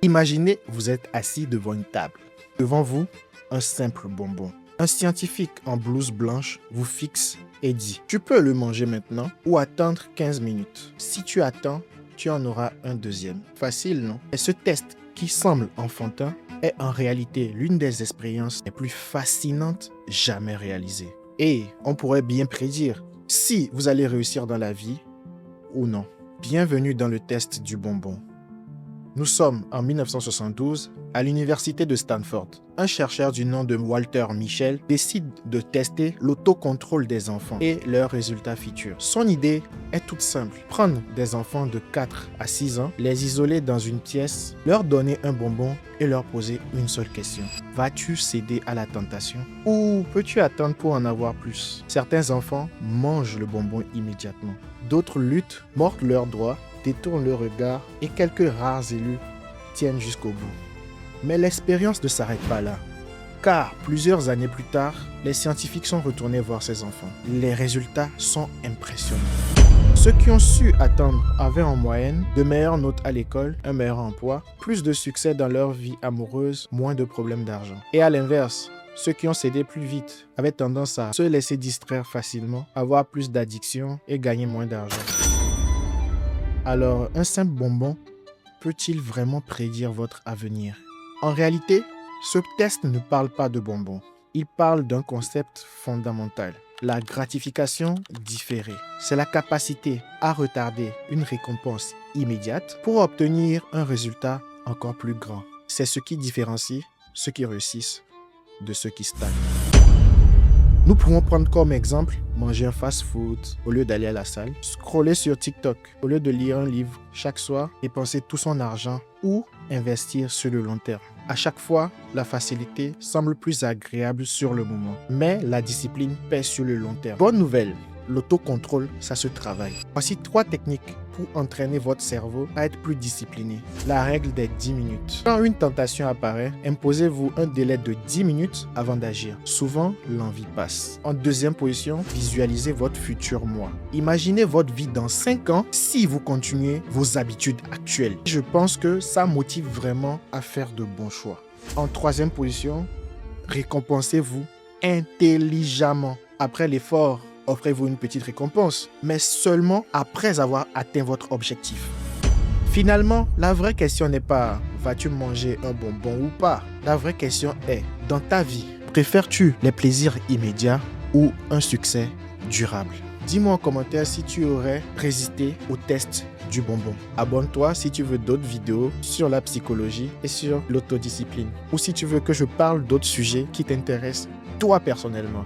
Imaginez, vous êtes assis devant une table. Devant vous, un simple bonbon. Un scientifique en blouse blanche vous fixe et dit « Tu peux le manger maintenant ou attendre 15 minutes. Si tu attends, tu en auras un deuxième. » Facile, non? Et ce test qui semble enfantin est en réalité l'une des expériences les plus fascinantes jamais réalisées. Et on pourrait bien prédire si vous allez réussir dans la vie ou non. Bienvenue dans le test du bonbon. Nous sommes en 1972 à l'université de Stanford. Un chercheur du nom de Walter Mischel décide de tester l'autocontrôle des enfants et leurs résultats futurs. Son idée est toute simple. Prendre des enfants de 4 à 6 ans, les isoler dans une pièce, leur donner un bonbon et leur poser une seule question. Vas-tu céder à la tentation ou peux-tu attendre pour en avoir plus? Certains enfants mangent le bonbon immédiatement. D'autres luttent, mordent leurs doigts, détournent le regard et quelques rares élus tiennent jusqu'au bout. Mais l'expérience ne s'arrête pas là, car plusieurs années plus tard, les scientifiques sont retournés voir ces enfants. Les résultats sont impressionnants. Ceux qui ont su attendre avaient en moyenne de meilleures notes à l'école, un meilleur emploi, plus de succès dans leur vie amoureuse, moins de problèmes d'argent. Et à l'inverse, ceux qui ont cédé plus vite avaient tendance à se laisser distraire facilement, avoir plus d'addiction et gagner moins d'argent. Alors, un simple bonbon peut-il vraiment prédire votre avenir? En réalité, ce test ne parle pas de bonbons. Il parle d'un concept fondamental. La gratification différée. C'est la capacité à retarder une récompense immédiate pour obtenir un résultat encore plus grand. C'est ce qui différencie ceux qui réussissent de ceux qui stagnent. Nous pouvons prendre comme exemple manger un fast-food au lieu d'aller à la salle, scroller sur TikTok au lieu de lire un livre chaque soir, dépenser tout son argent ou investir sur le long terme. À chaque fois, la facilité semble plus agréable sur le moment, mais la discipline pèse sur le long terme. Bonne nouvelle, l'autocontrôle, ça se travaille. Voici 3 techniques pour entraîner votre cerveau à être plus discipliné. La règle des 10 minutes. Quand une tentation apparaît, imposez-vous un délai de 10 minutes avant d'agir. Souvent, l'envie passe. En deuxième position, visualisez votre futur moi. Imaginez votre vie dans 5 ans si vous continuez vos habitudes actuelles. Je pense que ça motive vraiment à faire de bons choix. En troisième position, récompensez-vous intelligemment. Après l'effort, offrez-vous une petite récompense, mais seulement après avoir atteint votre objectif. Finalement, la vraie question n'est pas « vas-tu manger un bonbon ou pas ?» La vraie question est « dans ta vie, préfères-tu les plaisirs immédiats ou un succès durable ?» Dis-moi en commentaire si tu aurais résisté au test du bonbon. Abonne-toi si tu veux d'autres vidéos sur la psychologie et sur l'autodiscipline. Ou si tu veux que je parle d'autres sujets qui t'intéressent toi personnellement.